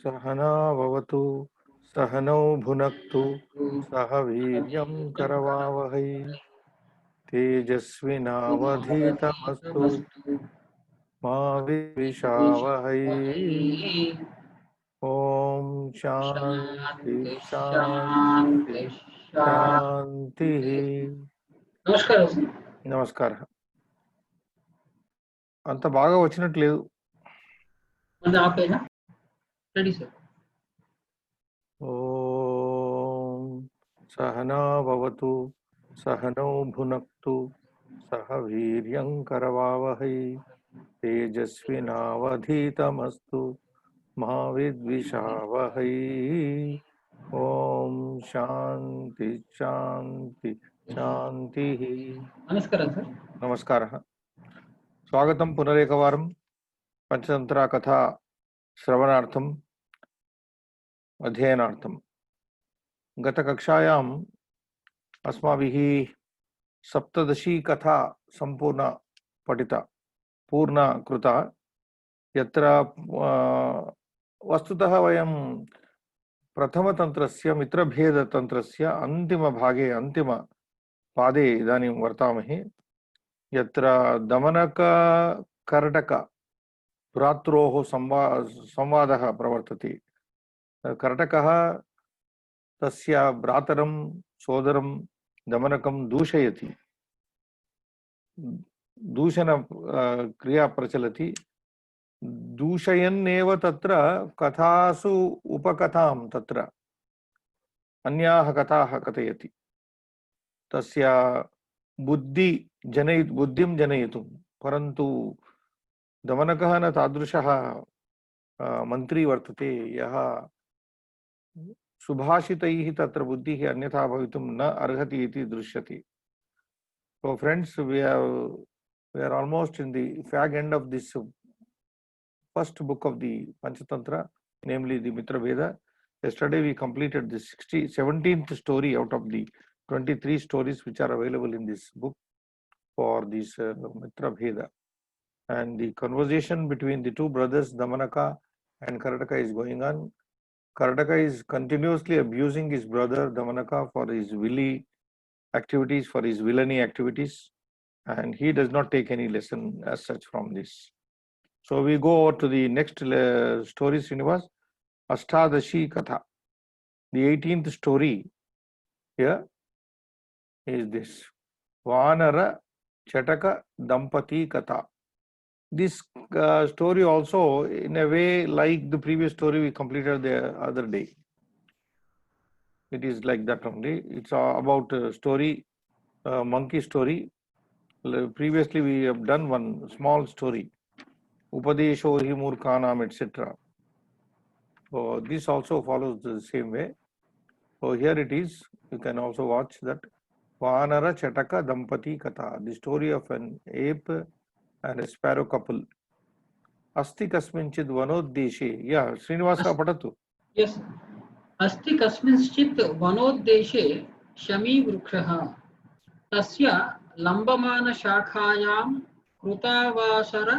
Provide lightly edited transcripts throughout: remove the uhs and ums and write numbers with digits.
सहना भवतु सहनौ भुनक्तु सह वीर्यं करवावहै तेजस्विनावधीतमस्तु मा विद्विषावहै। ओम शांति शांति शांति। నమస్కారం సార్. నమస్కారం. అంత బాగా వచ్చినట్లేదు. మన ఆపేనా? Ready sir. ఓం సహనా భవతు सहनौ भुनक्तु सह वीर्यं करवावहै तेजस्विनावधीतमस्तु मा विद्विषावहै। ओम शांति शांति शांति. నమస్కారం సార్. नमस्कारः. स्वागतं पुनरेकवारं पंचतंत्रा कथा श्रवणार्थम् अध्ययनार्थं. गतकक्षायाम् अस्माभिः सप्तदशी कथा संपूर्णा पठिता, पूर्णा कृता, यत्र वस्तुतः वयं प्रथमतन्त्रस्य मित्रभेदतन्त्रस्य अन्तिमभागे अन्तिमपादे इदानीं वर्तामहे, यत्र दमनककर्टक भ्रात्रोः संवादः प्रवर्तते. कर्टकः तस्य भ्रातरं सोदरं दमनकं दूषयति, दूषण क्रिया प्रचलति. दूषयन्नेव तत्र कथासु उपकथां तत्र अन्याः कथाः कथयति, तस्य बुद्धिं जनयितुं. परन्तु दमनकः न तादृशः मन्त्री वर्तते यः सुभाषितैः तत्र बुद्धिः अन्यथा भवितुं न अर्हति इति दृश्यते. So friends, we are almost in the fag end of this first book of the Panchatantra, namely the Mitra Veda. Yesterday we completed the 17th story out of the 23 stories which are available in this book for this Mitra Veda. And the conversation between the two brothers Damanaka and Karataka is going on. Karataka is continuously abusing his brother Damanaka for his villainy activities, and he does not take any lesson as such from this. So we go over to the next story, Srinivas. Ashtadashi Katha. The 18th story here is this. Vanara Chataka Dampati Katha. This story also, in a way, like the previous story we completed the other day. It is like that only. It's about a story, monkey story. Previously we have done one small story, Upadesho hi Murkhanam, etc. So this also follows the same way. So here it is. You can also watch that. Vanara Chataka Dampati Katha, the story of an ape and a sparrow couple. Asti kasminchid vanodeshe. Yeah, Srinivasa patatu. Yes. अस्ति कस्मिंश्चित् वनोद्देशे शमीवृक्षः तस्य लम्बमानशाखायां कृतावासौ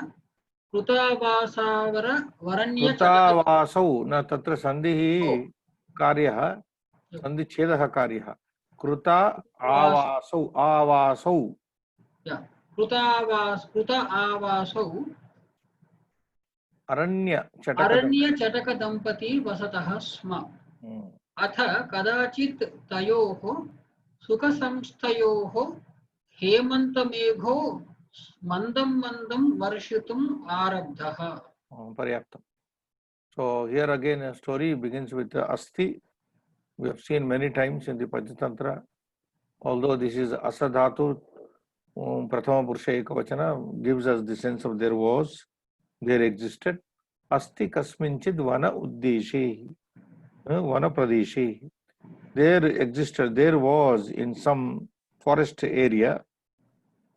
न तत्र संधिः कार्यः, संधिच्छेदः कार्यः. कृत आवासौ कृत आवासौ अरण्यचटकदम्पती वसतः स्म. अथ कदाचित् तयोः सुखसंस्थयोः हेमन्तमेघो मन्दं मन्दं वर्षितुम् आरब्धः. पर्याप्तम्. So here again a story begins with Asti. We have seen many times in the Panchatantra. Although this is Asadhatu, Prathama Purusha Ekavachana gives us the sense of there was, there existed. Asti kasminchid vana uddeshe, vana pradeshe. There existed, there was in some forest area,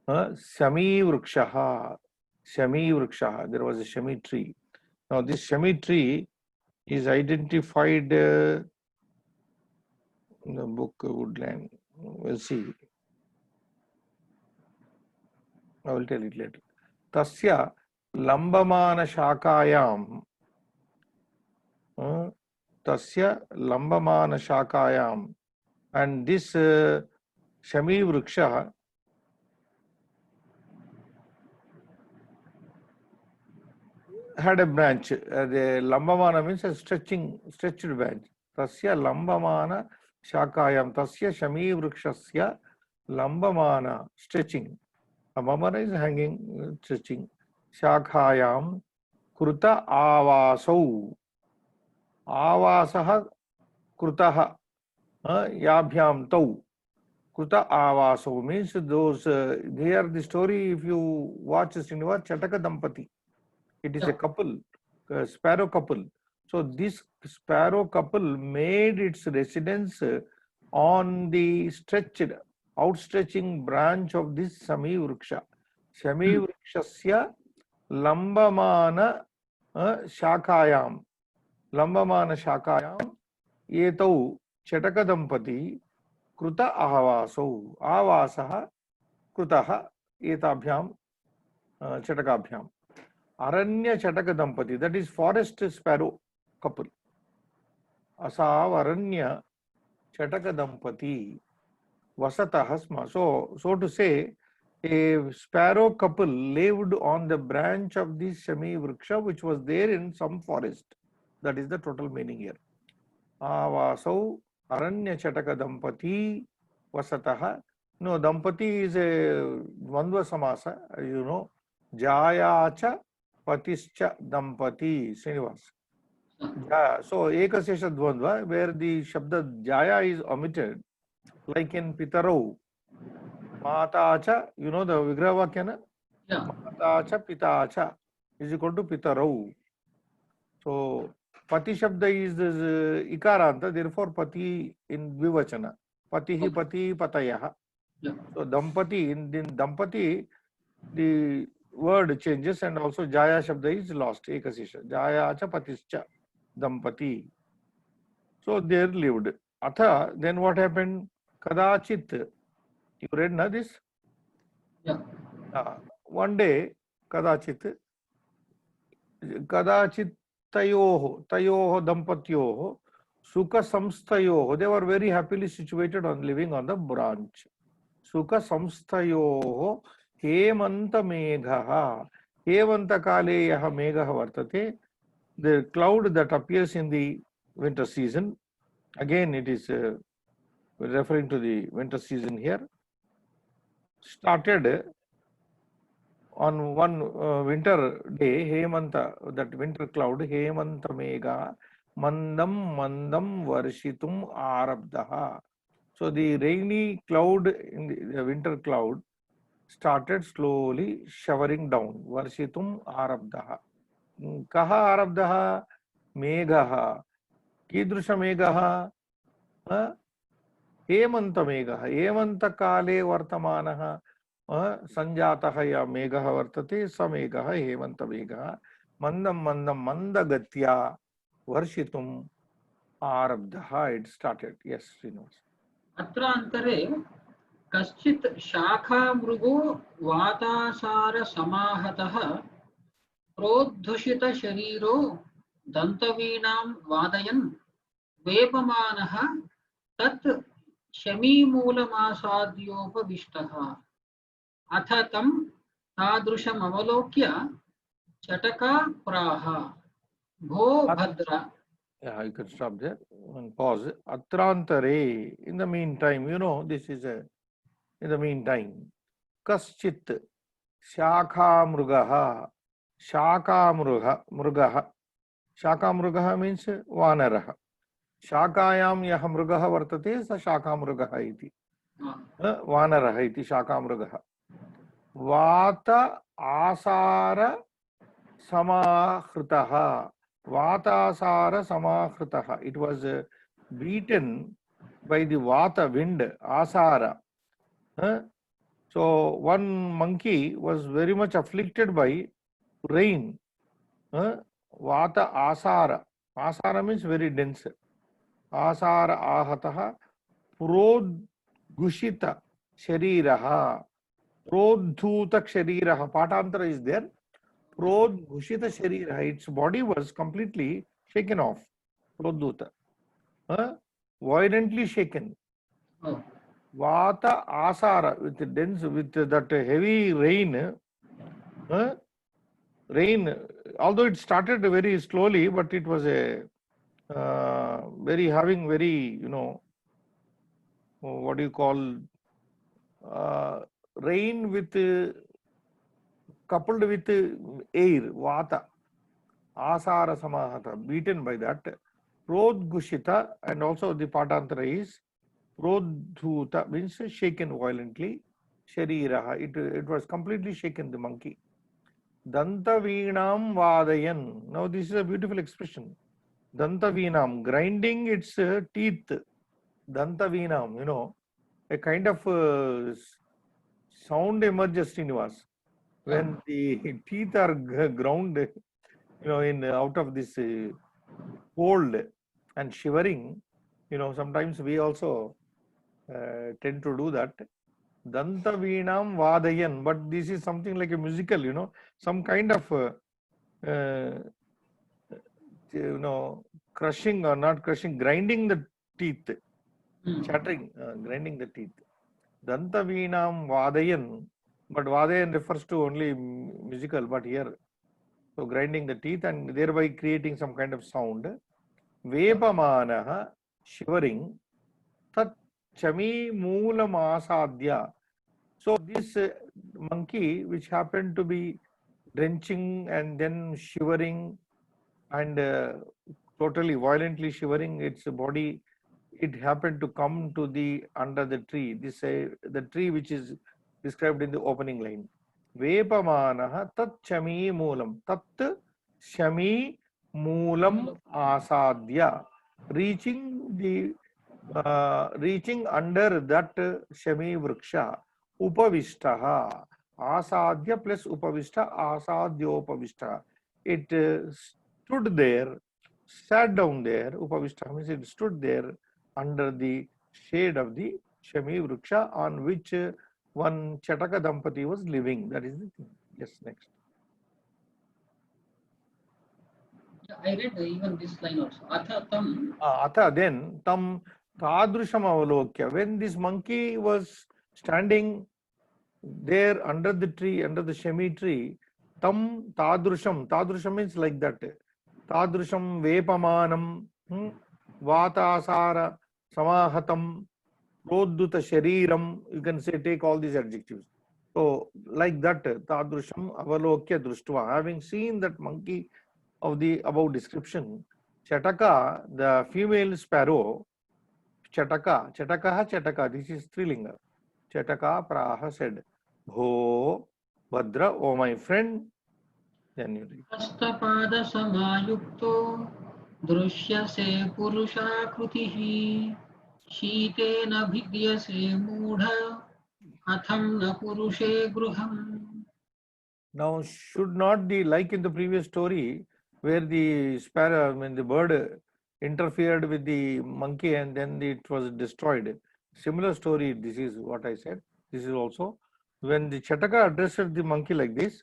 Shami Vrikshaha. There was a Shami tree. Now this Shami tree is identified in the book Woodland. We'll see. I will tell it later. Tasya Lambamana Shakayam tasya lambamana shakayam. And this Shami Vriksha had a branch. The Lambamana means a stretched branch. Tasya Lambamana Shakayam. Tasya Shami Vrikshasya Lambamana, stretching. Lambamana is hanging, stretching. Shakayam Kruta Avasau. Avasaha Krutaha. Yabhyam Tau. Kruta Avaso means those, here the story, if you watch Srinivas, Chataka Dampati. It is a couple, a sparrow couple. So this sparrow couple made its residence on the outstretching branch of this Shami Vriksha. Shami Vrikshasya Lambamana Shakayam. Lambamana Shakayam Etau Chataka Dampati Kruta Ahavaso. Avasaha Krutaha Etabhyam Chatakabhyam. Aranya Chataka Dampati, that is forest sparrow couple. Asav Aranya Chataka Dampati Vasatah Sma. So to say, a sparrow couple lived on the branch of this Shami Vriksha, which was there in some forest. That is the total meaning here. Avasau Aranya Chataka Dampati Vasatah. No, Dampati is a Dvandva Samasa, you know. Jayacha Patischa Dampati, Srinivas. So Ekasesha Dvandva, where the Shabda Jaya is omitted, like in Pitarau. Matacha, you know the Vigraha Vakyana? Yeah. Matacha Pitacha is equal to Pitarau. So Pati Shabda is Ikaranta, therefore Pati in Vivachana. Patihi Pati Patayaha. Yeah. So Dampati, in Dampati, the word changes and also Jaya Shabda is lost. Ekasesha. Jaya Acha Patischa Dampati. So there lived. Atha, then what happened? Kadachit. You read na this? Yeah. One day, Kadachit Tayoho Dampatyoho Sukha Samstayoho. They were very happily situated on living on the branch. Sukha Samstayoho Hemanta Meghaha. Hemanta Kale Yaha Meghaha Vartate. The cloud that appears in the winter season. Again, it is referring to the winter season here. Started on one winter day, Hemanta, that winter cloud, Hemanta Megha, Mandam Varshitum Arabdaha. So the rainy cloud, in the winter cloud, started slowly showering down. Varshitum Arabdaha. Kaha Arabdaha? Meghaha. Kidrusha Meghaha? Hemanta Meghaha. Hemanta Kale Vartamanaha. Sanjataha ya Meghaha Vartate. Sa Meghaha Hemanta Meghaha. Mandam Mandagatya Varshitum Arabdaha. It started. Yes, Srinivas. Atrantare कश्चित् शाखामृगो वातासारसमाहतः प्रोद्धुषितशरीरो दन्तवीणां वादयन् वेपमानः तत् शमीमूलमासाद्योपविष्टः अथ तं तादृशमवलोक्य चटका प्राह भो भद्र. Yeah, you can stop there and pause. Atrantare, in the meantime, you know, this is a, in the meantime, Kaschit, Shakha Mrugaha, Shaka Mrugaha means Vanaraha. Shakayam Yaha Mrugaha Vartate, Sa Shaka Mrugaha iti. Vanaraha iti Shaka Mrugaha. Vata Asara Samahritaha. Vatasara Samahritaha. It was beaten by the Vata wind, Asara. So one monkey was very much afflicted by rain. Vata Asara. Asara means very dense. Asara Ahataha. Prodgushita Shariraha. Prodhuta Shariraha. Patantara is there. Prodhushita Shariraha. Its body was completely shaken off. Prodhuta. Violently shaken. Oh. Vata asara, with the dense, with that heavy rain. Rain, although it started very slowly, but it was a very having very, what do you call, rain with coupled with air, vata, asara samahata, beaten by that. Prodgushita, and also the patantara is prodhuta, means shaken violently. Shariraha, it was completely shaken, the monkey. Dantavinam vadayan. Now this is a beautiful expression. Dantavinam, grinding its teeth. Dantavinam, a kind of sound emerges in us when the teeth are ground, in out of this cold and shivering. Sometimes we also tend to do that. Dantavinam vadayan, but this is something like a musical, some kind of crushing or not crushing, grinding the teeth, chattering, grinding the teeth. Dantavinam vadayan, but vadayan refers to only musical, but here, so grinding the teeth and thereby creating some kind of sound. Vepamanaha, shivering. Tat chami moolam asadya. So this monkey, which happened to be drenching and then shivering and totally violently shivering its body, it happened to come to the under the tree. This the tree which is described in the opening line. Vepamanaha tat chami moolam. Tat shami moolam asadya. Reaching under that shami vriksha. Upavishtaha. Asadya plus upavishta. Asadyopavishta. It stood there, sat down there. Upavishta means it stood there under the shade of the Shami Vriksha on which one Chataka Dampati was living. That is the thing. Yes, next. Yeah, I read even this line also. Atha tam. Atha, then tam tadrusham avalokya. When this monkey was standing there under the tree, under the Shami tree, tam tadrusham. Tadrusham means like that. Tadrusham vepamanam, vatasara samahatam, prodhuta shariram. You can say, take all these adjectives. So like that, tadrusham avalokya društva. Having seen that monkey of the above description, Chataka, the female sparrow, Chataka, this is Strilinga. Chataka praha said, Bho Bhadra, oh my friend. Then you read. Astapada samayukto drusyase purushakrutihi शीतेन भिद्यसे मूढ़ अथम न पुरुषे गृहम्. Now, should not the, like in the previous story, where the sparrow, the bird interfered with the monkey and then it was destroyed. Similar story, this is what I said. This is also, when the Chataka addressed the monkey like this,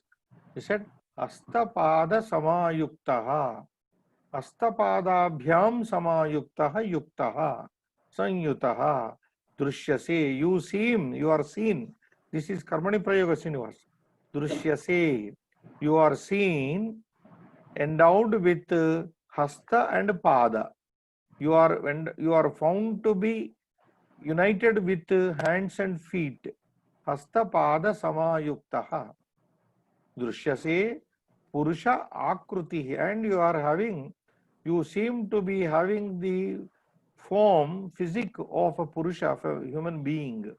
he said, Astapada samayuktaha. Astapadabhyam samayuktaha yuktaha. Sanyutaha. Drushyase. You are seen. This is Karmani Prayoga Srinivas. Drushyase, you are seen endowed with hasta and pada. You are found to be united with hands and feet. Hasta pada samayuktaha. Drushyase purusha akruti, and you seem to be having the form, physique of a purusha, of a human being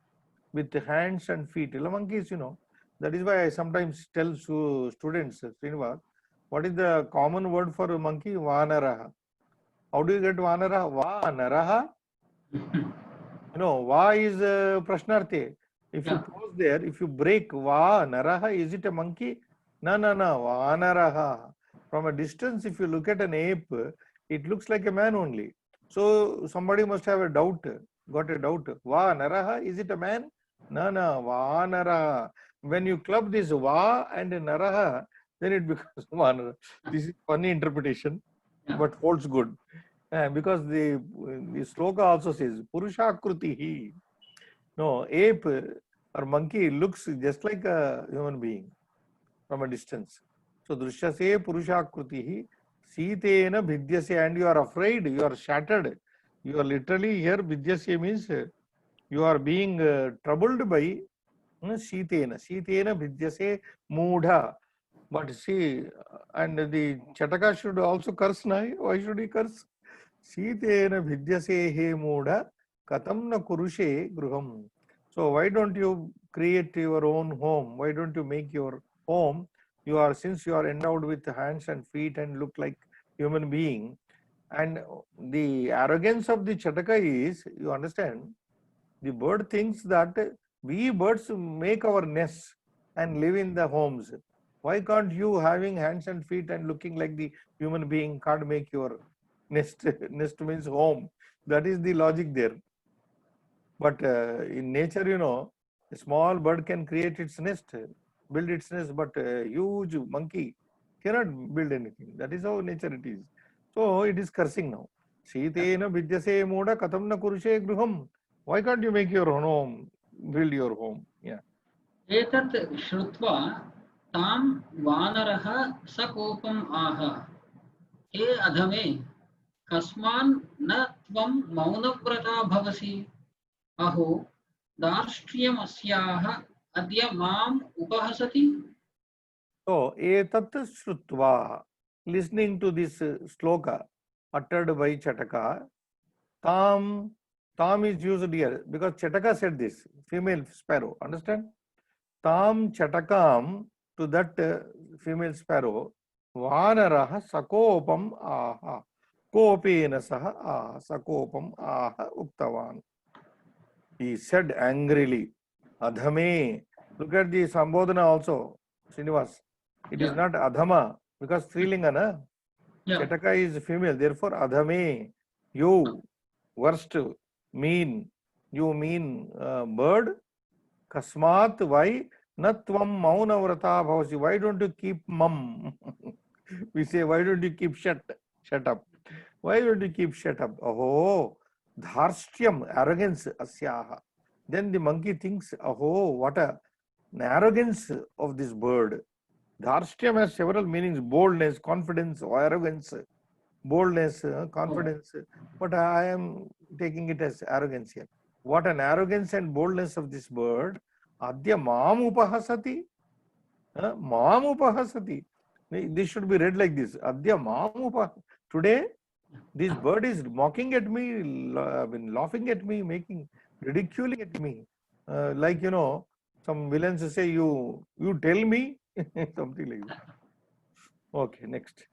with hands and feet. Monkeys, that is why I sometimes tell students, Srinivas, what is the common word for a monkey? Vanaraha. How do you get Vanaraha? Vanaraha. Va is Prashnarthi. If you pause there, if you break Vanaraha, is it a monkey? No. Vanaraha. From a distance, if you look at an ape, it looks like a man only. So somebody must have got a doubt. Vanaraha, is it a man? No, Vanaraha. When you club this Va and Naraha, then it becomes Vanara. This is funny interpretation, but holds good. Because the sloka also says Purushakrutihi. No, ape or monkey looks just like a human being from a distance. So Drishyase Purushakrutihi Sitena Bhidyase, and you are afraid, you are shattered. You are literally here, Bhidyase means you are being troubled by Sitena. Sitena Bhidyase Moodha. But see, and the Chataka should also curse now. Why should he curse? Sitena Bhidyase he Moodha Katam na Kurushe Gruham. So why don't you create your own home? Why don't you make your home? You are, since you are endowed with hands and feet and look like human being, and the arrogance of the Chataka is, you understand, the bird thinks that we birds make our nests and live in the homes. Why can't you, having hands and feet and looking like the human being, can't make your nest? Nest means home. That is the logic there. But in nature, you know, a small bird can create its nest, build its nest, but a huge monkey cannot build anything. That is how nature it is. So it is cursing now. Sitena vidyase moda katam na kurushe gruham. Why can't you make your own home, build your home? Yeah. एतत् श्रुत्वा तां वानरः सकोपम् आह हे अधमे कस्मान् न त्वं मौनव्रता भवसि अहो दार्ष्ट्र्यमस्याः अद्य माम् उपहसति. So etat shrutva, listening to this sloka uttered by Chataka, tam is used here because Chataka said this, female sparrow. Understand? Tam chatakam, to that female sparrow, vanaraha sakopam aha, kopena saha aha, sakopam aha uktavan. He said angrily, adhame. Look at the Sambodhana also, Srinivas. It is not adhama because Strilinga, na? Chataka is female, therefore adhame, you, worst, mean, you mean bird. Kasmat, why? Natvam maunavrata bhavasi. Why don't you keep mum? We say, why don't you keep shut up? Why don't you keep shut up? Oh, dharshtyam, arrogance, asyaha. Then the monkey thinks, oh, what an arrogance of this bird. Dharshtyam has several meanings: boldness, confidence, arrogance, boldness, confidence. But I am taking it as arrogance here. What an arrogance and boldness of this bird. Adya mam upahasati. Mam upahasati. This should be read like this. Adya mam upahasati. Today, this bird is mocking at me, laughing at me, making, ridiculing at me. Like, you know, some villains say, you tell me, something like that. Okay, next.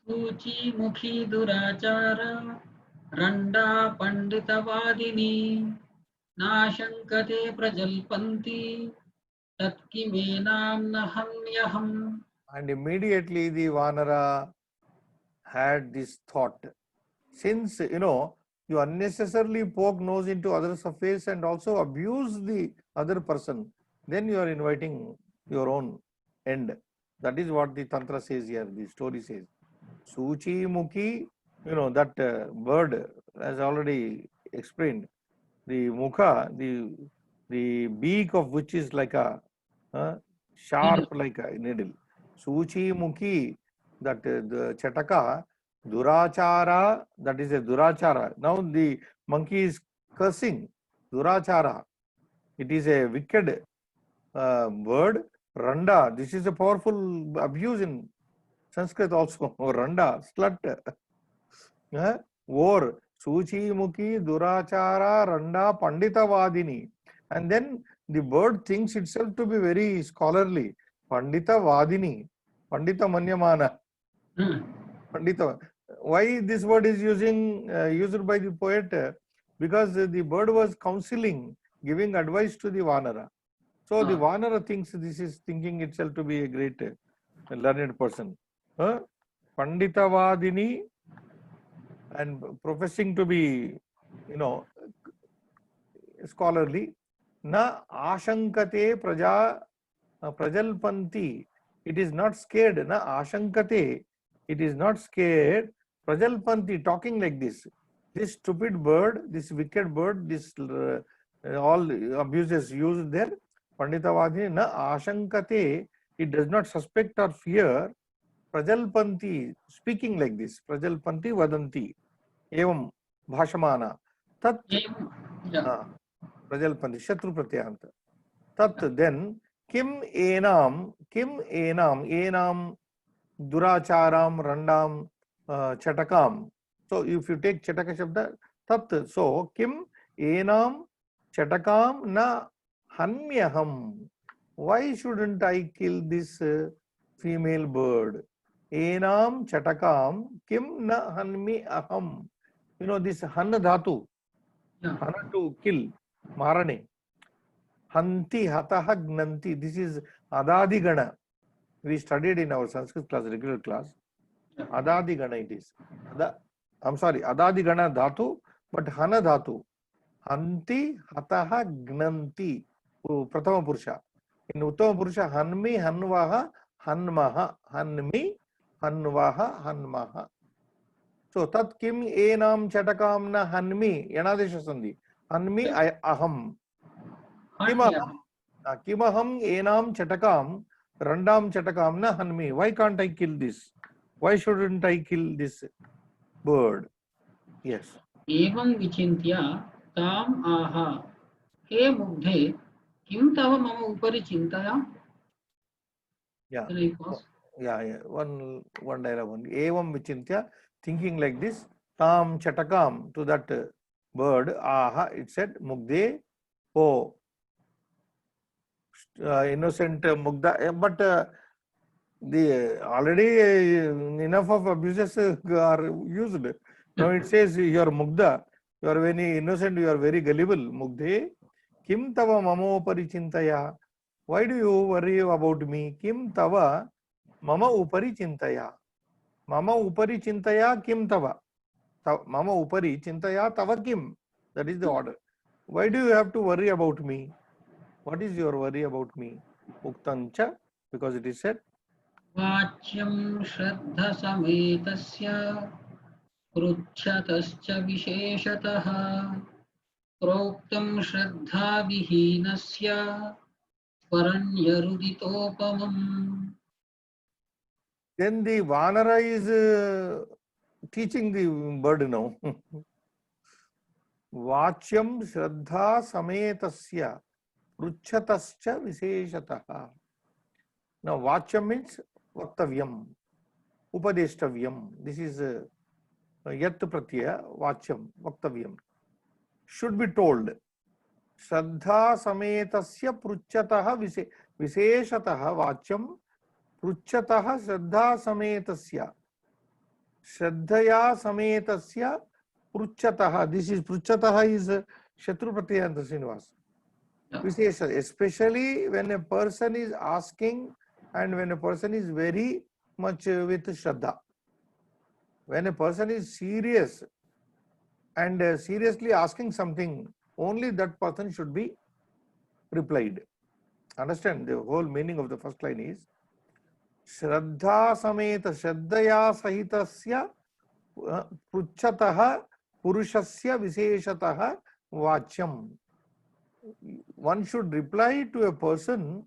सूची मुखी दुराचार रंडा पंडितवादिनी नाशंकते प्रजल्पन्ति तत्किमेनां न हन्यहम्. And immediately the Vanara had this thought. Since, you know, you unnecessarily poke nose into others' affairs and also abuse the other person, then you are inviting your own end. That is what the Tantra says here, the story says. Suchi Mukhi, you know, that bird, as already explained, the mukha, the beak of which is like a sharp, like a needle. Suchi Mukhi, that the Chataka, Durachara, that is a Durachara. Now the monkey is cursing, Durachara. It is a wicked word. Randa, this is a powerful abuse in Sanskrit also. Randa, slut. Or Suchi Mukhi, Durachara, Randa, Pandita Vadini. And then the bird thinks itself to be very scholarly. Pandita Vadini, Pandita Manyamana. Pandita. Why this word is used by the poet? Because the bird was counseling, giving advice to the Vanara. So the Vanara thinks this is thinking itself to be a great learned person. Pandita Vadini, and professing to be, you know, scholarly. Na ashankate prajalpanti. It is not scared. Na ashankate. It is not scared. Prajalpanti talking like this stupid bird, this wicked bird, this all abuses used there. Panditavadi na ashankate, it does not suspect or fear. Prajalpanti speaking like this. Prajalpanti vadanti. Evam bhashamana. Tat Yeah. Prajalpanti Shatru Pratyanta. Tat then kim enam duracharam randam chatakam. So if you take chataka shabda tat, so kim enam chatakam na hanmyaham. Why shouldn't I kill this female bird? Enam chatakam kim na hanmi aham. You know this han dhatu, Yeah. hana to kill, marane. Hanti hataha gnanti. This is adadi gana. We studied in our Sanskrit class, regular class. Adadi gana it is. I'm sorry, adadi gana dhatu, but hana dhatu. Hanti hataha gnanti. Pratama purusha. In Uttama purusha, hanmi hanvaha hanmaha. Hanmi hanvaha hanmaha. So tat kim enam chatakam na hanmi. Yanadesha sandhi. Hanmi aham. Kimaham enam chatakam randam chatakam na hanmi. Why can't I kill this? Why shouldn't I kill this bird? Yes. एवं विचिन्त्य ताम आह हे मुग्धे किं तव मम उपरि चिन्तया. Yeah. Can I pause? Yeah. One dialogue only. Evam vichintya, thinking like this. Tam chatakam, to that bird. Aha, it said mugde. Oh, innocent mugda. But the already enough of abuses are used. Now it says you are mugda. You are very innocent. You are very gullible. Mugde. Kim tava mamo parichintaya. Why do you worry about me? Kim tava mama upari chintaya. Mama upari chintaya kim tava. Mama upari chintaya tava kim. That is the order. Why do you have to worry about me? What is your worry about me? Uktancha, because it is said. वाच्यं श्रद्ध समेतस्य पृच्छतश्च विशेषतः प्रोक्तं श्रद्धाविहीनस्य परण्यरुदितोपमम्. Then the Vanara is teaching the bird now. Vachyam Shraddha Sametasya Pruchatascha Visheshataha. Now Vachyam means Vaktavyam, Upadeshtavyam. This is Yat Pratyaya, Vachyam, Vaktavyam. Should be told. Shraddha Sametasya Pruchataha Visheshataha Vachyam Pruchataha Shraddha Sametasya. Shraddhaya Sametasya Pruchataha. This is Pruchataha is Shatru Pratyanta Srinivas. Vishesha, especially when a person is asking and when a person is very much with Shraddha. When a person is serious and seriously asking something, only that person should be replied. Understand the whole meaning of the first line is Shraddha Sameta Shraddhaya Sahitasya Pruchataha Purushasya Visheshataha Vachyam. One should reply to a person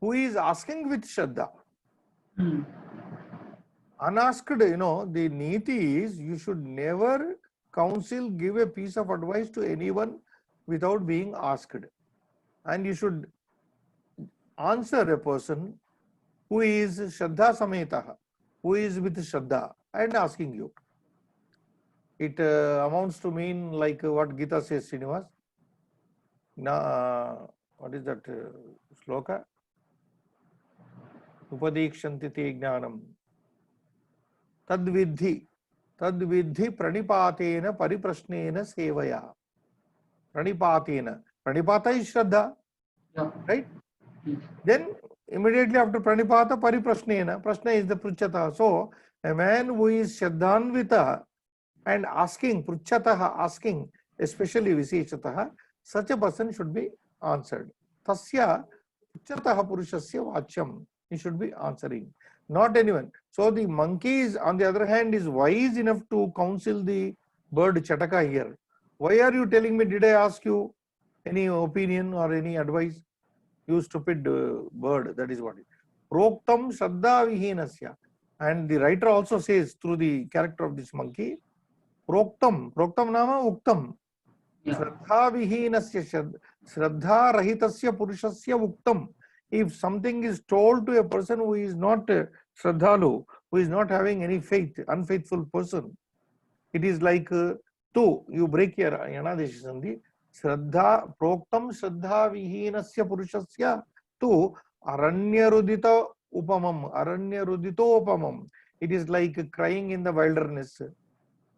who is asking with Shraddha. Unasked, the niti is you should never counsel, give a piece of advice to anyone without being asked. And you should answer a person who is Shraddha Sametaha, who is with Shraddha and asking you. It amounts to mean like what Gita says, Srinivas. What is that sloka? Upadikshanti te jnanam. Tadvidhi pranipatena pariprashnena sevaya. Pranipatena. Pranipata is Shraddha. Right? Then immediately after pranipata pariprashnena, prashna is the pruchata. So a man who is Shraddhanvita and asking, pruchataha, asking, especially Visheshataha, such a person should be answered. Tasya pruchataha purushasya vachyam. He should be answering. Not anyone. So the monkey is, on the other hand, is wise enough to counsel the bird Chataka here. Why are you telling me? Did I ask you any opinion or any advice? You stupid bird. That is what it is. Proktam Shraddha Vihinasya. And the writer also says through the character of this monkey, Proktam Nama Uktam. Shraddha Vihinasya, Shraddha Rahitasya Purushasya Uktam. If something is told to a person who is not Shraddhalu, who is not having any faith, unfaithful person, it is like tu, you break your Yanadesha Sandhi. Shraddha, Proktam Shraddha Vihinasya Purushasya tu Aranya Rudita Upamam, Aranya Rudito Upamam. It is like crying in the wilderness.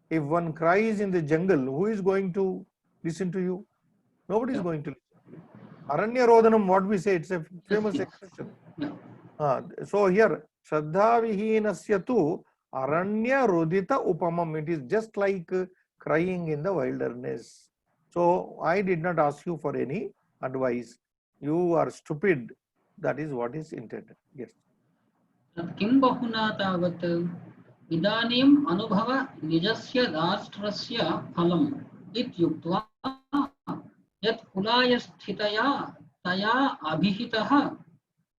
If one cries in the jungle, who is going to listen to you? Nobody is going to listen to you. Aranya Rodhanam, what we say, it's a famous expression. So here, Shraddha Vihinasya tu Aranya Rudita Upamam. It is just like crying in the wilderness. So I did not ask you for any advice. You are stupid. That is what is intended. Yes. किं बहुना तावत् इदानीम् अनुभव निजस्य दाष्ट्रस्य फलम् इत्युक्त्वा यत् कुलाय स्थितया तया अभिहितः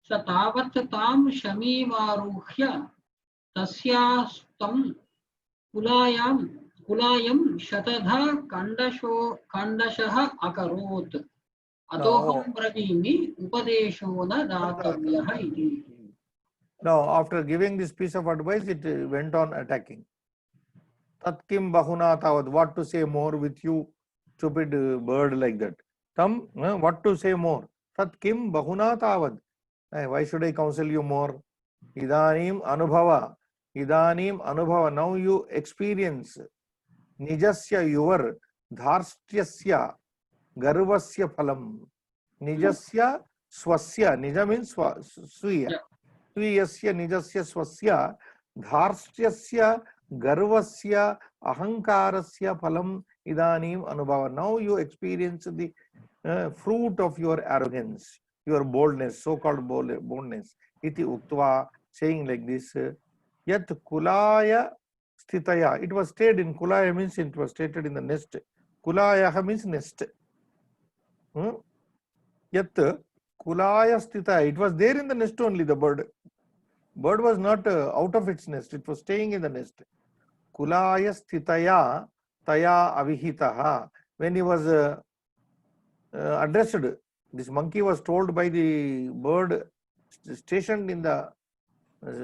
स तावत् तां शमीमारुह्य तस्यास्तं कुलायं शतधा खण्डशः अकरोत् अतोऽहं ब्रवीमि उपदेशो न दातव्यः इति. Now, after giving this piece of advice, it went on attacking. Tat kim bahuna tavad. What to say more with you, stupid bird like that? Tam, what to say more? Tat kim bahuna tavad. Why should I counsel you more? Idanim anubhava. Idanim anubhava. Now you experience. Nijasya your dharstyasya garvasya phalam. Nijasya swasya. Nija means swiya. Swiyasya nijasya swasya dharstyasya garvasya ahankarasya phalam idanim anubhava. Now you experience the fruit of your arrogance, your boldness, so-called boldness. Iti uktva, saying like this, yat kulaya sthitaya. It was stayed in kulaya means it was stated in the nest. Kulaya means nest. Yat kulaya sthitaya. It was there in the nest only, the bird. Bird was not out of its nest. It was staying in the nest. Kulaya sthitaya taya avihitaha. When he was addressed, this monkey was told by the bird stationed in the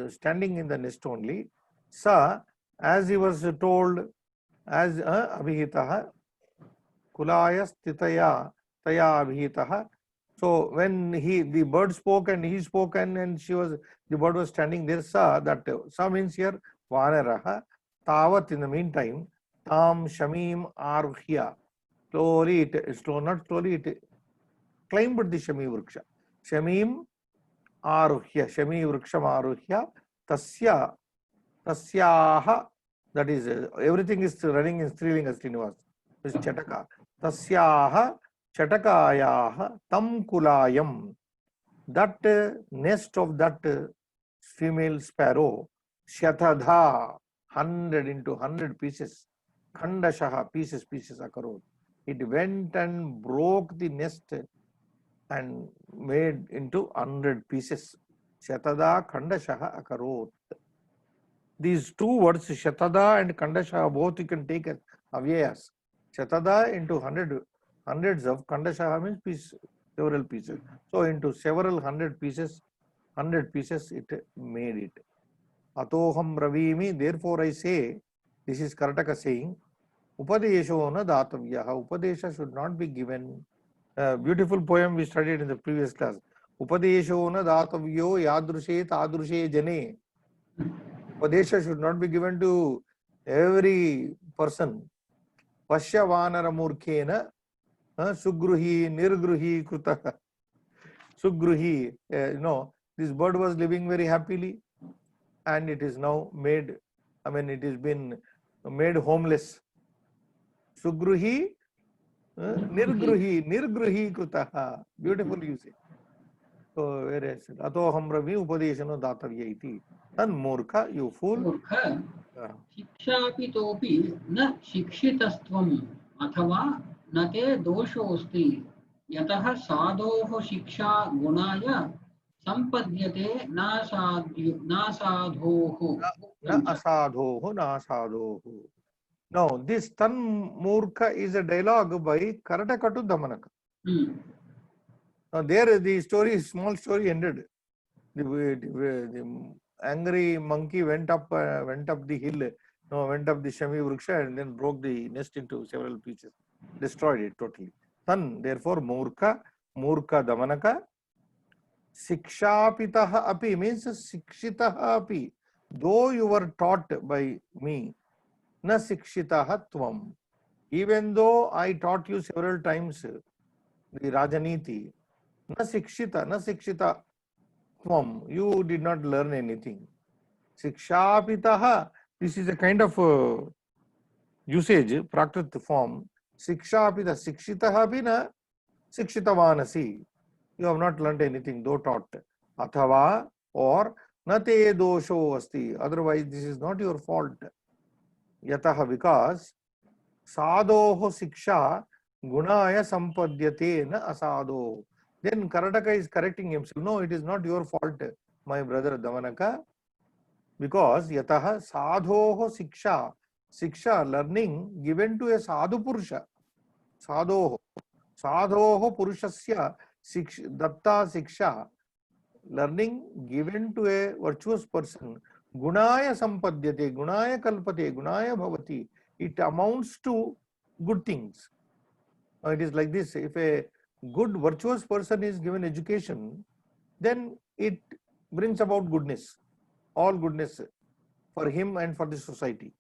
standing in the nest only. Sa, as he was told, as avihitaha, kulaya sthitaya taya avihitaha. So when the bird spoke and he spoke and the bird was standing there, sa, that sa means here vanaraha, tavat, in the meantime, tam shamim aruhya. Slowly, not slowly, it climbed the shami vriksha. Shamim aruhya, shami vriksham aruhya, tasyaha, that is, everything is running in Strilinga Srinivas. This Chataka. Tasyaha Chatakayaha tam kulayam. That nest of that female sparrow, Shatadha, 100 into 100 pieces, Khandashaha, pieces, akarot. It went and broke the nest and made into 100 pieces. Shatada, Khandashaha, akarot. These two words, Shatada and Khandashaha, both you can take as avyayas. Shatada into hundreds of, Khandashaha means piece, several pieces. So into several 100 pieces, it made it. Atoham ravimi, therefore I say, this is Karataka saying, Upadesho na datavyaha. Upadesha should not be given. Beautiful poem we studied in the previous class. Upadesho na datavyo yadrushe tadrushe jane. Upadesha should not be given to every person. Pasya vanara murkhena sugruhi nirgruhi krutaha. Sugruhi, this bird was living very happily and it is now made, it has been made homeless. Sugruhi, nirgruhi krutaha. Beautiful you say. So whereas atoham ravi upadeshano datavya iti, then murkha, you fool. मूर्ख Uh, शिक्षापितोऽपि न शिक्षितस्त्वम् अथवा न ते दोषोऽस्ति यतः साधोः शिक्षा गुणाय संपद्यते नासाधोः na उक्तं च। asadhoho na asadhoho. Now this tan murkha is a dialogue by Karatakatu Damanaka. Now there the story, small story ended. The angry monkey went up the hill, no, went up the Shami Vriksha and then broke the nest into several pieces, destroyed it totally. Tan, therefore, Murkha Damanaka, Sikshapitaha api means Sikshitaha api. Though you were taught by me, na Sikshitaha tvam. Even though I taught you several times the Rajaniti, na Sikshita tvam, you did not learn anything. Sikshapitaha, this is a kind of usage, prakrit form. Sikshapita, Sikshitaha bina, Sikshitavanasi. You have not learned anything, though taught. Athava, or nate dosho asti. Otherwise, this is not your fault. Yataha, because sadhoho siksha gunaya sampadyate na asado. Then Karataka is correcting himself. No, it is not your fault, my brother Damanaka. Because yataha sadhoho siksha, learning given to a sadhu purusha. Sadhoho purushasya datta siksha, learning given to a virtuous person. Gunaya sampadyate, gunaya kalpate, gunaya bhavati. It amounts to good things. It is like this. If a good virtuous person is given education, then it brings about goodness, all goodness for him and for the society.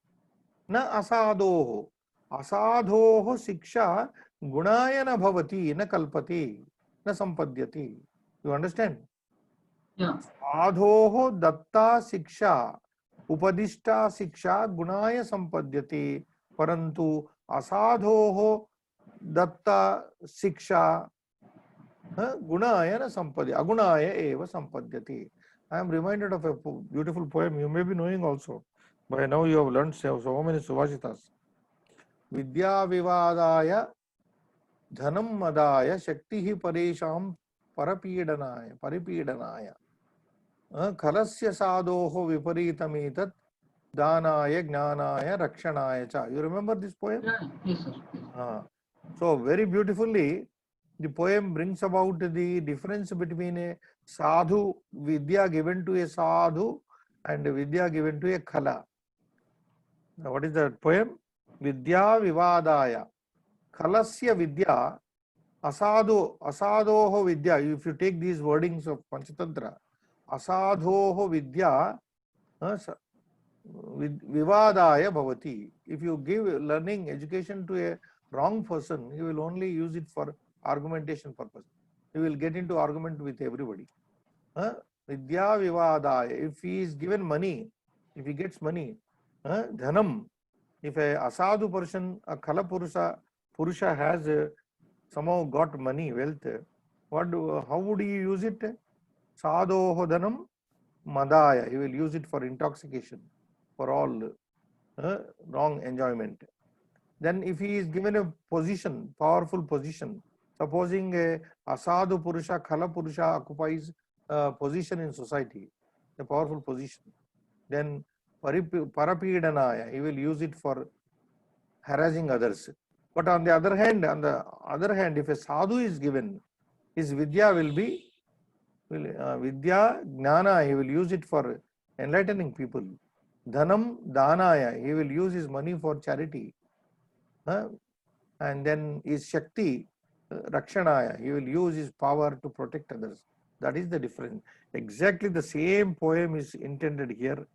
Na asadhoho siksha gunaya na bhavati na kalpati na sampadyati. You understand? Yeah. Sadhoho datta siksha upadishta siksha gunaya sampadyati, parantu asadhoho datta siksha gunaya na sampadya agunaya eva sampadyati. I am reminded of a beautiful poem you may be knowing also. By now you have learned so many Subhashitas. Vidya vivadaya dhanam madaya shaktihi paresham paripidanaya khalasya sadhoho viparitamitat danaya gnanaya rakshanaya cha. You remember this poem? Yeah. Yes, sir. So very beautifully the poem brings about the difference between a sadhu, vidya given to a sadhu, and vidya given to a khala. Now, what is that poem? Vidya vivadaya khalasya vidya asadhoho vidya. If you take these wordings of Panchatantra, asadhoho vidya vivadaya bhavati. If you give learning education to a wrong person, he will only use it for argumentation purpose. He will get into argument with everybody. Vidya vivadaya. If he is given money, if he gets money, dhanam. If a asadu person, a khala purusha has somehow got money, wealth, how would he use it? Sadhoho dhanam madaya. He will use it for intoxication, for all wrong enjoyment. Then if he is given a position, powerful position, supposing a asadu purusha, khala purusha occupies a position in society, a powerful position, then parapidanaya, he will use it for harassing others. But on the other hand, if a sadhu is given, his vidya will be vidya gnana, he will use it for enlightening people. Dhanam danaya, he will use his money for charity. And then his shakti rakshanaya, he will use his power to protect others. That is the difference. Exactly the same poem is intended here.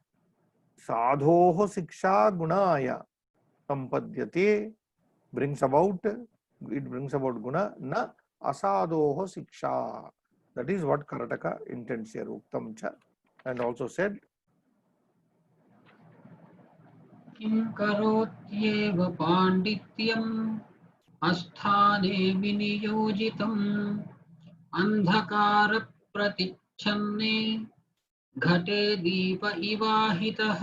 Sadhoho siksha gunaya sampadyate, brings about guna, na asadhoho siksha. That is what Karataka intends here, uktam cha, and also said, किं करोत्येव पाण्डित्यम् अस्थाने विनियोजितम् अन्धकार प्रतिच्छन्ने घटे दीप इवाहितः.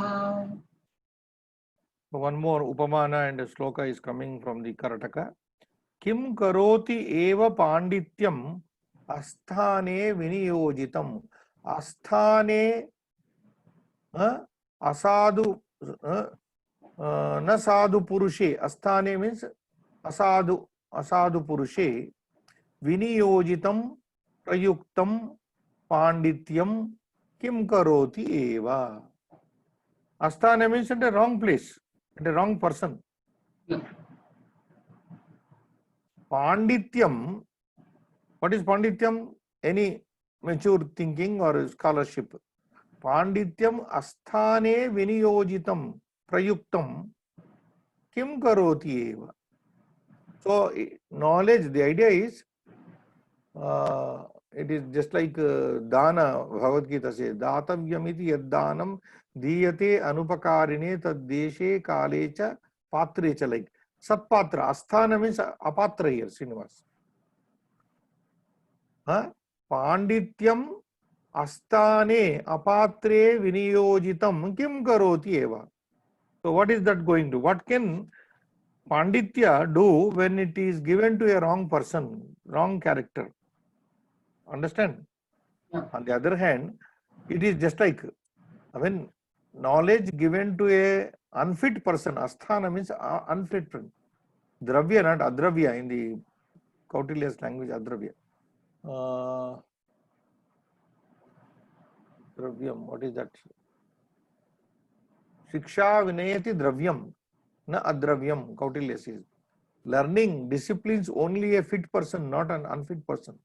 One more Upamana and Shloka is coming from the Karataka. Kim karoti eva pandityam asthane viniyojitam. Asthane asadu na sadhu purushe. Asthane means asadu purushe. Viniyojitam prayuktam pandityam kim karoti eva. Asthana means at a wrong place, at a wrong person. Yeah. Pandityam, what is Pandityam? Any mature thinking or scholarship. Pandityam asthane viniyojitam prayuktam kim karoti eva. So knowledge, the idea is, it is just like dana, Bhagavad Gita says, datavyamiti yad danam diyate anupakarine tad deshe kalecha patrecha, like satpatra. Asthana means apatra here, Srinivas. Pandityam asthane apatre viniyojitam kim karoti eva. So what is that going to? What can Panditya do when it is given to a wrong person, wrong character? Understand? Yeah. On the other hand, it is just like, knowledge given to a unfit person. Asthana means unfit person. Dravya, not adravya in the Kautilya's language, adravya. Dravyam, what is that? Shiksha vinayati dravyam, na adravyam, Kautilya says. Learning disciplines only a fit person, not an unfit person.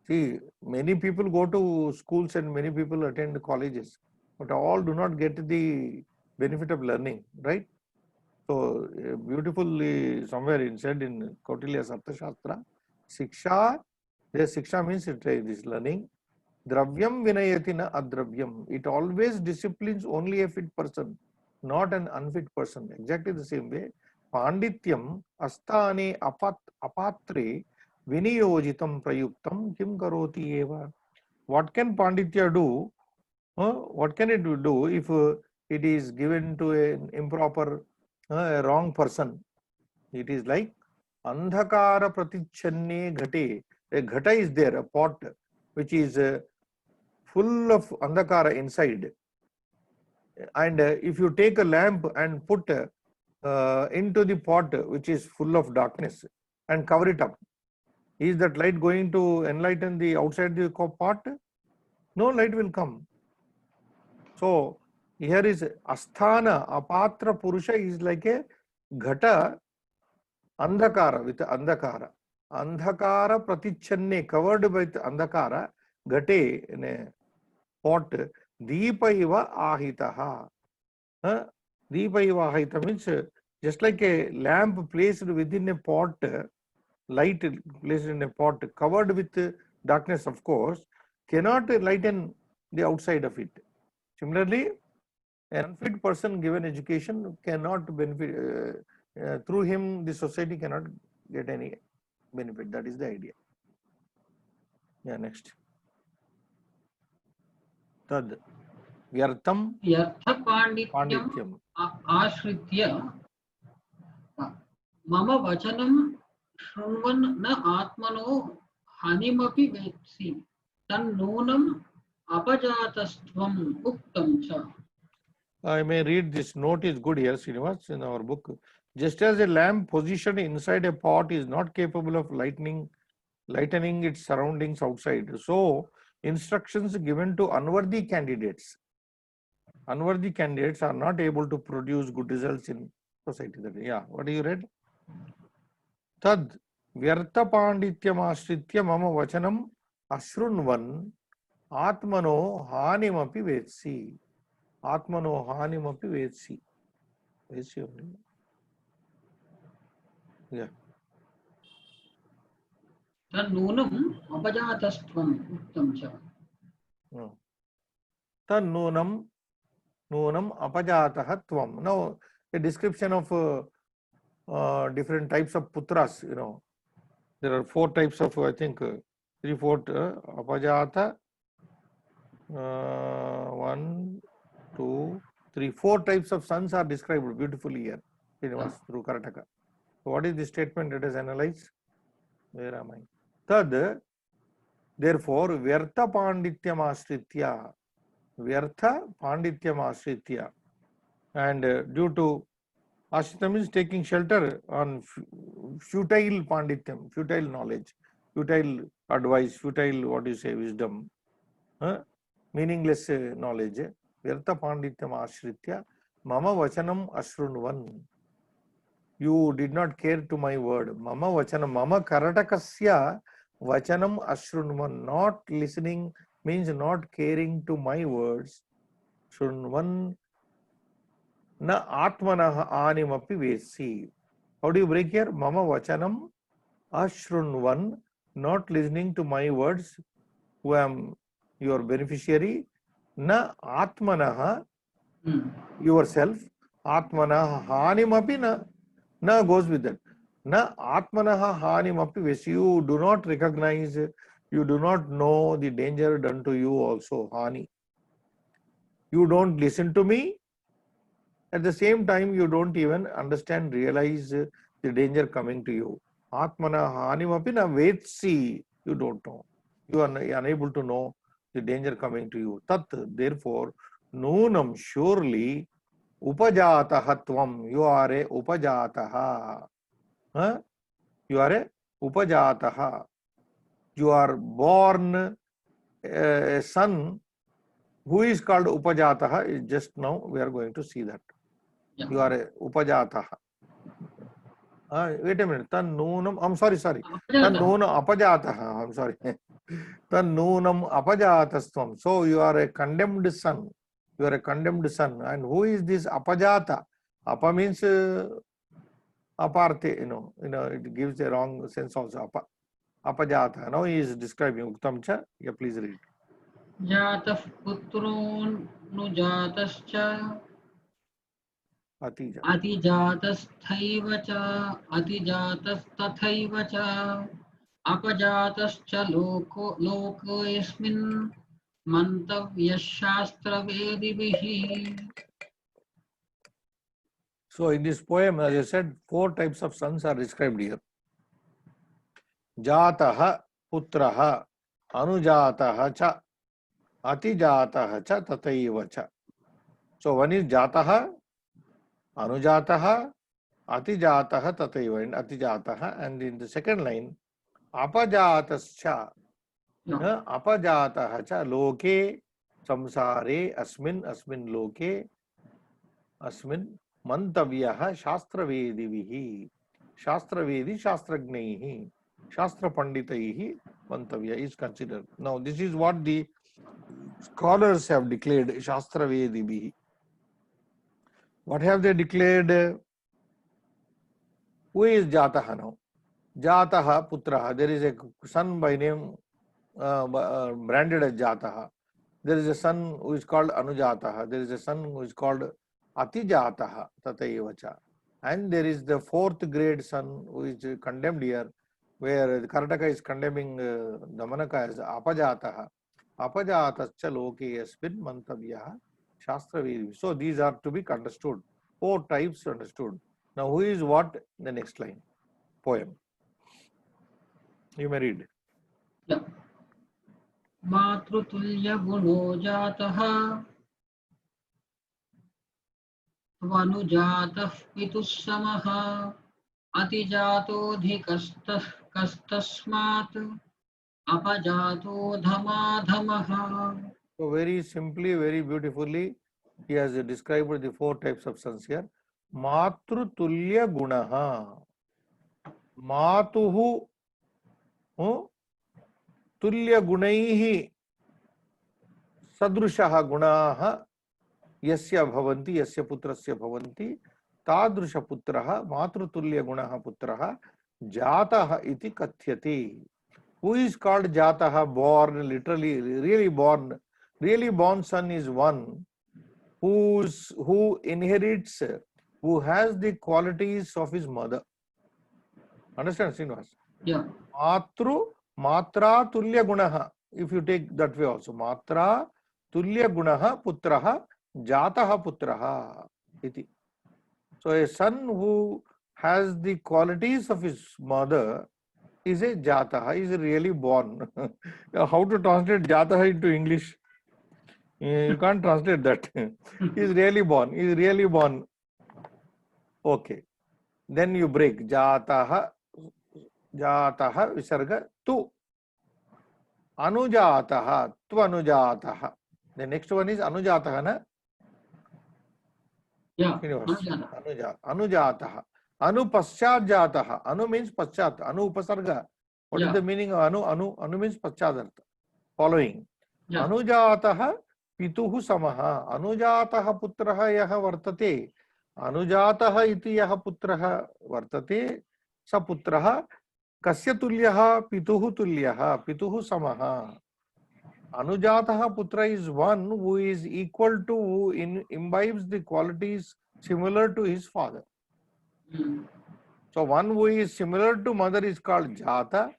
See, many people go to schools and many people attend colleges, but all do not get the benefit of learning, right? So, beautifully somewhere it said in Kautilya's Arthashastra, Siksha, Siksha means it is learning. Dravyam vinayati na adravyam. It always disciplines only a fit person, not an unfit person. Exactly the same way. Pandityam asthane apatre viniyojitam prayuktam kim karoti eva. What can Panditya do? What can it do if it is given to an improper, a wrong person? It is like andhakara pratichanne ghate. A ghata is there, a pot which is full of andhakara inside. And if you take a lamp and put into the pot which is full of darkness and cover it up, is that light going to enlighten the outside the pot? No light will come. So here is asthana, apatra purusha is like a ghata, andhakara, with andhakara. Andhakara pratichanne, covered with andhakara, ghate in a pot, deepa iva ahitaha. Deepa iva ahita means just like a lamp placed within a pot, light placed in a pot, covered with darkness, of course, cannot lighten the outside of it. Similarly, an unfit person given education cannot benefit, through him the society cannot get any benefit. That is the idea. Yeah, next. Tad vyartham यर्थपाण्डित्यम् आश्रित्य मम वचनं शृण्वन् न आत्मनो हानिमपि वेत्सि तन्नूनम् अपजातस्त्वम् उक्तं च. I may read this note is good here, Srinivas, in our book. Just as a lamp positioned inside a pot is not capable of lightening its surroundings outside, so instructions given to unworthy candidates are not able to produce good results in society. Yeah, what do you read? Tad vyartha pandityam ashritya mama vachanam ashrunvan atmano hanimapi vetsi. Atmano hanimapi vetsi. Vetsi only. Yeah. तन्नूनम् अपजातस्त्वम् उक्तं च. Tannunam apajataha tvam. Now, a description of different types of putras, there are 4 types of, I think, 3/4 apajata. 1, 2, 3, 4 types of sons are described beautifully here. Srinivas through Karataka. So what is the statement? Let us analyze. Where am I? Tad, therefore, Vyartha Pandityam Ashritya. Vyartha Pandityam Ashritya. And due to Ashritam is taking shelter on futile Pandityam, futile knowledge, futile advice, futile, what do you say, wisdom, meaningless knowledge. Vyartha Pandityam Ashritya. Mama Vachanam Ashrunvan. You did not care to my word. Mama Vachanam. Mama Karatakasya Vachanam Ashrunvan. Not listening means not caring to my words. Shrunvan na Atmanah Animapi Vesi. How do you break here? Mama Vachanam Ashrunvan. Not listening to my words, who am your beneficiary. Na Atmanah, yourself. Atmanah Hanimapi na goes with that. Na Atmanah Hanimapi Vesi. You do not recognize, you do not know the danger done to you also. Hani. You don't listen to me. At the same time, you don't even understand, realize the danger coming to you. Atmana Hanimapi na vetsi. You don't know. You are unable to know the danger coming to you. Tat, therefore, Nunam, surely, Upajataha tvam. You are a Upajataha. You are a Upajataha. You are born a son who is called Upajataha. Is just now we are going to see that. You are a Upajataha. Wait a minute. Tan Noonam. I'm sorry. Tan Noonam Apajataha. I'm sorry. Tan Noonam Apajatastam. So you are a condemned son. You are a condemned son. And who is this Apajata? Apa means aparte. It gives a wrong sense also. Apajata. Now he is describing Uktamcha. Yeah, please read. Jatah putron nujatascha Atijatasthaiva cha Atijatasthaiva cha Apajatascha lokoesmin mantavyashastra vedivihi. So in this poem, as I said, 4 types of sons are described here. Jataha putraha anujataha cha atijataha cha tataiva cha. So one is jataha, anujataha, atijataha tataiva, and atijataha. And in the second line, apajatascha, apajataha cha loke samsare asmin loke asmin mantavyaha shastravedivihi. Shastravedi shastragnaihi. Shastra Panditaihi Mantavya is considered. Now, this is what the scholars have declared, Shastra Vedibihi. What have they declared? Who is Jataha now? Jataha Putraha. There is a son by name branded as Jataha. There is a son who is called Anujataha. There is a son who is called Atijataha Tataivacha. And there is the 4th grade son who is condemned here, where Karataka is condemning Damanaka as Apajataha. Apajatascha loke yasmin mantavyaha shastra vedi. So these are to be understood. 4 types understood. Now who is what? The next line. Poem. You may read. Yeah. Matrutulya guno jataha Vanujatah pitussamaha Atijatodhikastasmat Apajato dhamadhamaha. So very simply, very beautifully, he has described the 4 types of sons here. Matrutulya gunaha. Matuhu tulya gunaihi sadrushaha gunaha yasya bhavanti, yasya putrasya bhavanti, tadrusha putraha matrutulya gunaha putraha jataha iti kathyati. Who is called jataha? Born, literally, really born. Really born son is one who inherits, who has the qualities of his mother. Understand, Srinivas? Yeah. Matru Matra tulya gunaha. If you take that way also, Matra tulya gunaha putraha jataha putraha iti. So a son who has the qualities of his mother is a jataha, is really born. How to translate jataha into English? You can't translate that. He is really born. He is really born. Okay. Then you break. Jataha, jataha, visarga, tu. Anujataha, tvanujataha. The next one is anujataha, na? Yeah. Anuja. Anujataha. Anu paschat jataha. Anu means paschat. Anu upasarga. What is the meaning of anu? Anu means paschat. Following. Anujataha pituhu samaha. Anujataha putraha yaha vartate. Anujataha iti yaha putraha vartate. Sa putraha kasya tulyaha pituhu tulyaha. Pituhu samaha. Anujataha putra is one who is equal to, who imbibes the qualities similar to his father. So one who is similar to mother is called jata.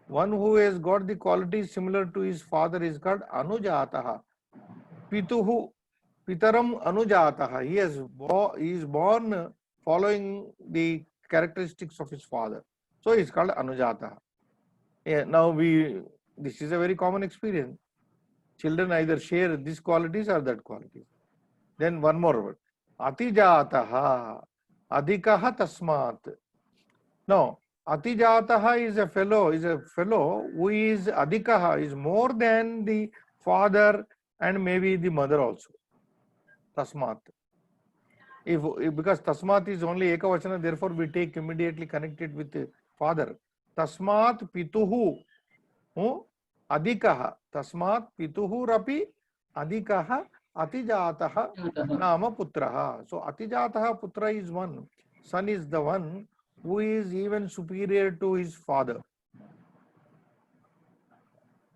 One who has got the qualities similar to his father is called anujataha. Pituhu, pitaram anujataha. He is born following the characteristics of his father. So he is called anujataha. Now this is a very common experience. Children either share these qualities or that qualities. Then one more word. Atijataha. Adhikaha tasmat. No. Atijataha is a fellow who is adhikaha, is more than the father and maybe the mother also. Tasmat. Because tasmat is only ekavachana, therefore we take immediately connected with the father. Tasmat pituhu adhikaha. Tasmat pituhu rapi adhikaha atijataha nama putraha. So atijataha putra is one. Son is the one who is even superior to his father.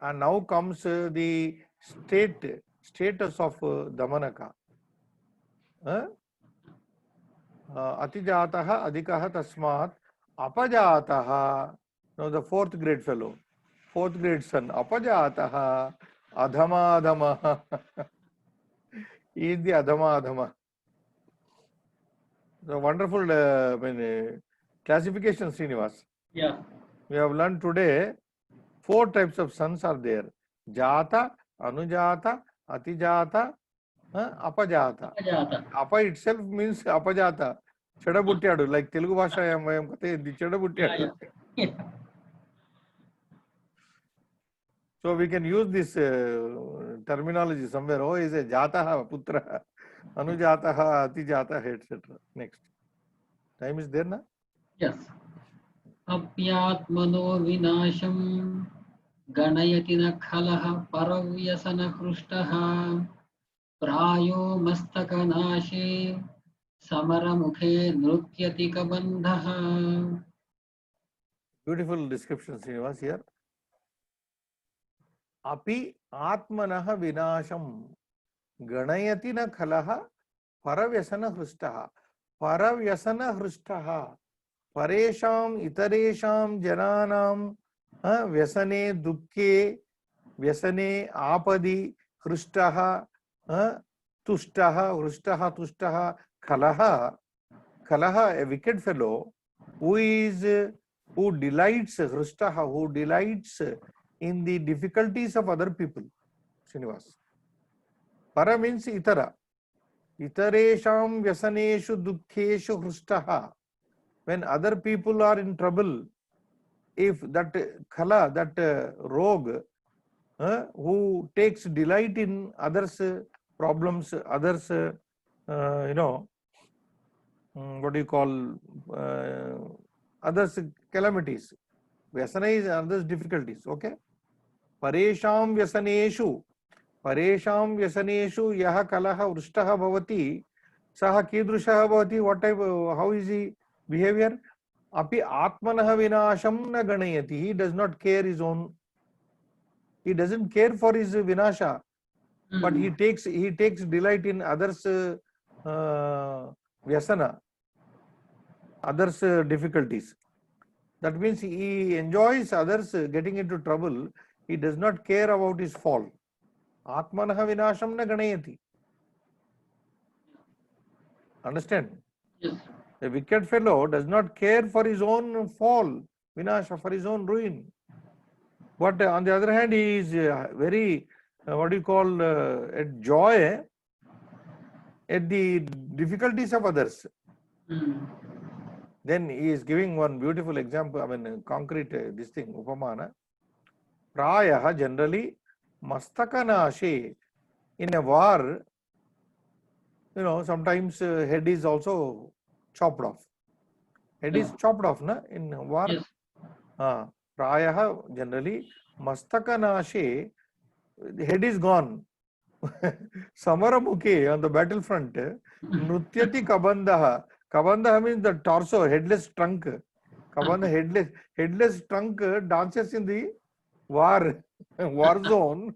And now comes the status of Damanaka. Atijataha adhikaha tasmat apajataha. Now the fourth grade fellow, fourth grade son, apajataha adhama. He is the adhama. The wonderful classification, Srinivas. Yeah. We have learned today 4 types of sons are there. Jata, Anujata, Atijata, Apajata. Apa itself means Apajata. Chedabutyadu, like Telugu Bhasha mayam kate, the Chedabutyadu. So we can use this terminology somewhere. Oh, is a Jataha, Putra, Anujataha, Atijataha, etc. Next. Time is there, na? Yes. Apyatmano vinasham ganayati na khalaha paravyasana krishtaha prayo mastaka nashe samara mukhe nrutyati kabandhaha. Beautiful description, Srinivas, here. Api atmanaha vinasham ganayati na khalaha paravyasana hrustaha. Paravyasana hrustaha. Paresham itaresham jananam vyasane dukkhe vyasane apadi hrustaha tushtaha hrustaha tushtaha khalaha, a wicked fellow who delights hrustaha, who delights in the difficulties of other people. Srinivas. Para means itara. Itaresham vyasaneshu dukkheshu hrustaha. When other people are in trouble, if that khala, that rogue, who takes delight in others' problems, others, what do you call, others' calamities. Vyasana is others' difficulties, okay? Paresham vyasaneshu yaha kalaha vrishtaha bhavati, saha kidrushaha bhavati, what type, how is he behavior? Api atmanaha vinasham na ganayati. He does not care his own. He doesn't care for his vinasha, but he takes delight in others' vyasana, others' difficulties. That means he enjoys others getting into trouble. He does not care about his fall. Atmanaha vinasham na ganayati. Understand? Yes. A wicked fellow does not care for his own fall, vinasha, for his own ruin. But on the other hand, he is very, what do you call, at joy at the difficulties of others. Then he is giving one beautiful example, I mean, concrete, this thing, upamana. Prayaha, generally, mastakanashe, in a war, sometimes head is also chopped off. Head is chopped off, na, in war. Yes. Prayaha, generally, mastakanashe, the head is gone. Samaramukhe, on the battlefront, Nrutyati Kabandaha. Kabandaha means the torso, headless trunk. Kabandha, headless trunk dances in the war zone,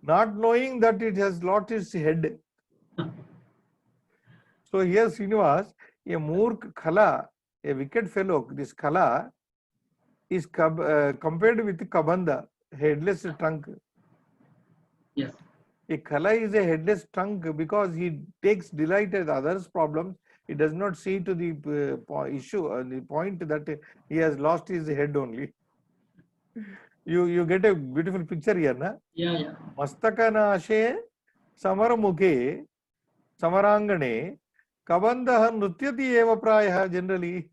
not knowing that it has lost its head. So here Srinivas, a Murk Khala, a wicked fellow, this Khala is compared with Kabandha, headless trunk. Yes. A Khala is a headless trunk because he takes delight at others' problems. He does not see to the issue, the point that he has lost his head only. You get a beautiful picture here, na? Yeah. Mastakanashe Samaramukhe Samarangane Kabandaha Nrutyati eva prayaha, generally.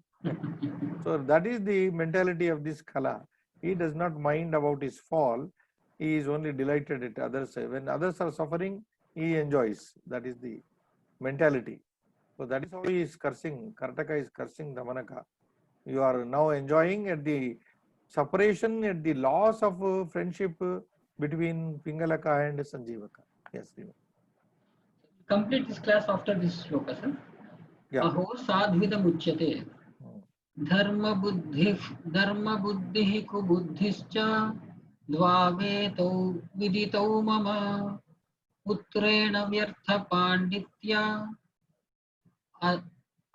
So that is the mentality of this Khala. He does not mind about his fall. He is only delighted at others. When others are suffering, he enjoys. That is the mentality. So that is how he is cursing. Kartaka is cursing Damanaka. You are now enjoying at the separation, at the loss of friendship between Pingalaka and Sanjeevaka. Yes. Complete this class after this shloka, sir. Yeah. Aho sadhvidam uchyate. Dharma buddhi kubuddhischa dvavetau viditau mama putrena vyartha panditya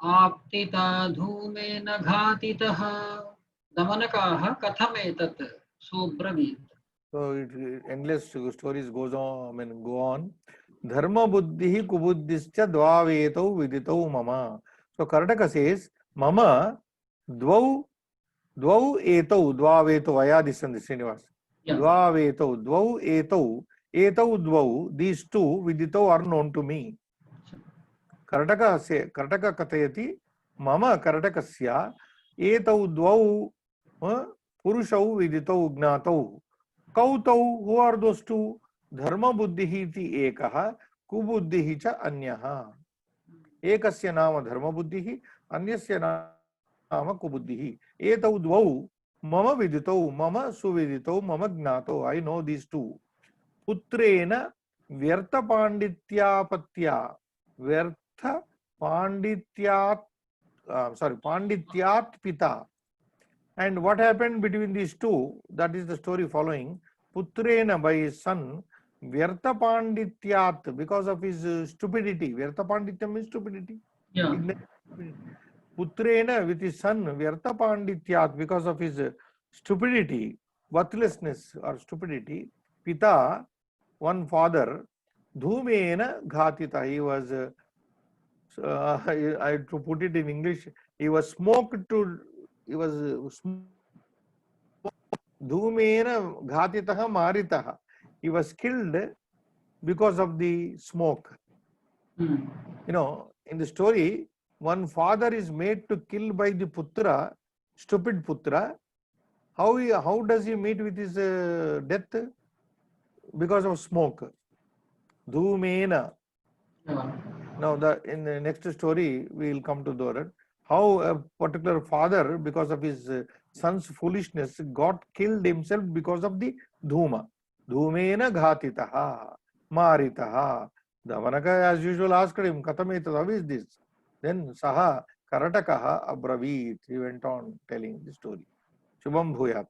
aptita dhumena ghatitaha damanakaha kathametat sobravit. So endless stories go on. Dharma buddhi kubuddhischa dvavetau viditau mama. So Karnataka says, mama dvau etau dvavetau ayadisandi Srinivas. Dvavetau dvau etau dvau, these two viditau are known to me. Karnataka kathayati mama Karnatakasya etau dvau purushau viditau gnatau. Kautau, who are those two? Dharma buddhihi iti ekaha, kubuddhihi cha anyaha. Ekasya nama dharma buddhihi, anyasya nama kubuddhihi. Etau dvau, mama viditau, mama suviditau, mama gnatau. I know these two. Putrena vyartha pandityapatya. Vyartha pandityat pita. And what happened between these two? That is the story following. Putrena, by his son, Vyartha Pandityat, because of his stupidity. Vyartha Pandityam means stupidity. Yeah. Putrena, with his son, Vyartha Pandityat, because of his stupidity, worthlessness or stupidity, Pita, one father, Dhumena Ghatita, he was, to put it in English, he was smoked to. He was dhumena ghatitaha maritaha. He was killed because of the smoke. You know, in the story, one father is made to kill by the putra, stupid putra. How does he meet with his death? Because of smoke. Dhumena. Now, in the next story, we will come to that. How a particular father, because of his son's foolishness, got killed himself because of the dhuma. Dhumena ghatitaha, maritaha. Damanaka, as usual, asked him, Katametat, how is this? Then Saha Karatakaha Abravit. He went on telling the story. Shubham Bhuyat.